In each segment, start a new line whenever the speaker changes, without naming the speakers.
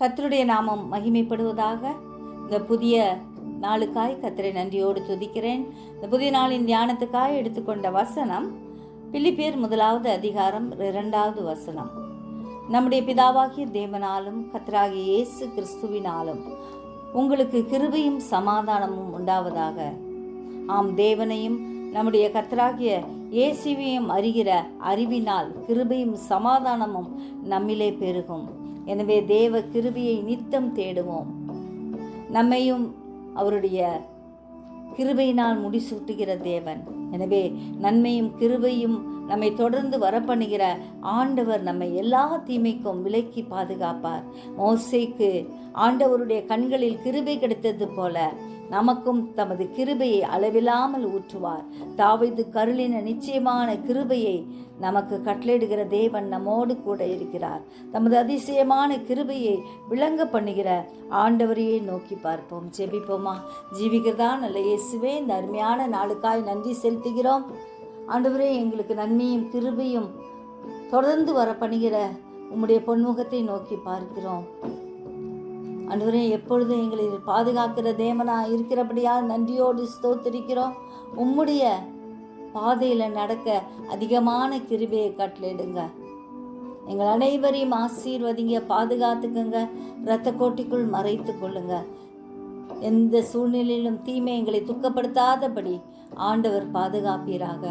கர்த்தருடைய நாமம் மகிமைப்படுவதாக. இந்த புதிய நாளுக்காய் கர்த்தரை நன்றியோடு துதிக்கிறேன். இந்த புதிய நாளின் தியானத்துக்காய் எடுத்துக்கொண்ட வசனம் பிலிப்பியர் 1வது அதிகாரம் 2வது வசனம். நம்முடைய பிதாவாகிய தேவனாலும் கர்த்தராகிய இயேசு கிறிஸ்துவினாலும் உங்களுக்கு கிருபையும் சமாதானமும் உண்டாவதாக. ஆம், தேவனையும் நம்முடைய கர்த்தராகிய இயேசுவையும் அறிகிற அறிவினால் கிருபையும் சமாதானமும் நம்மிலே பெருகும். எனவே தேவ கிருபையை நித்தம் தேடுவோம். நம்மையும் அவருடைய கிருபையினால் முடிசூட்டுகிற தேவன். எனவே நன்மையும் கிருபையும் நம்மை தொடர்ந்து வரப்பண்ணுகிற ஆண்டவர் நம்மை எல்லா தீமைக்கும் விலக்கி பாதுகாப்பார். மோசேக்கு ஆண்டவருடைய கண்களில் கிருபை கிடைத்தது போல நமக்கும் தமது கிருபையை அளவில்லாமல் ஊற்றுவார். தாவீது கருளின நிச்சயமான கிருபையை நமக்கு கட்டளையிடுகிற தேவன் நம்மோடு கூட இருக்கிறார். தமது அதிசயமான கிருபையை விளங்க பண்ணுகிற ஆண்டவரையே நோக்கி பார்ப்போம். ஜெபிப்போமா. ஜீவிக்கிறதா நல்ல இயேசுவே, இந்த அருமையான நாளுக்காய் நன்றி செலுத்துகிறோம். ஆண்டவரே, எங்களுக்கு நன்மையும் கிருபையும் தொடர்ந்து வர பண்ணுகிற உம்முடைய பொன்முகத்தை நோக்கி பார்க்கிறோம். ஆண்டவரே, எப்பொழுதும் எங்களை பாதுகாக்கிற தேவனா இருக்கிறபடியால் நன்றியோடு ஸ்தோத்திரிக்கிறோம். உம்முடைய பாதையில் நடக்க அதிகமான கிருபையை கட்டளையிடுங்க. எங்கள் அனைவரையும் ஆசீர்வதிங்க, பாதுகாத்துக்குங்க, இரத்த கோட்டிக்குள் மறைத்து கொள்ளுங்க. எந்த சூழ்நிலையிலும் தீமை எங்களை துக்கப்படுத்தாதபடி ஆண்டவர் பாதுகாப்பீராக.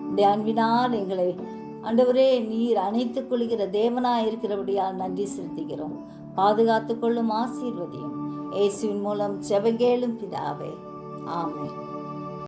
இந்த அன்பினால் எங்களை ஆண்டவரே நீர் அணைத்துக் கொள்கிற தேவனாய் இருக்கிறபடியால் நன்றி செலுத்துகிறோம். பாதுகாத்து கொள்ளும், ஆசீர்வதியும். இயேசுவின் மூலம் ஜெபம் கேளும் பிதாவே. ஆமென்.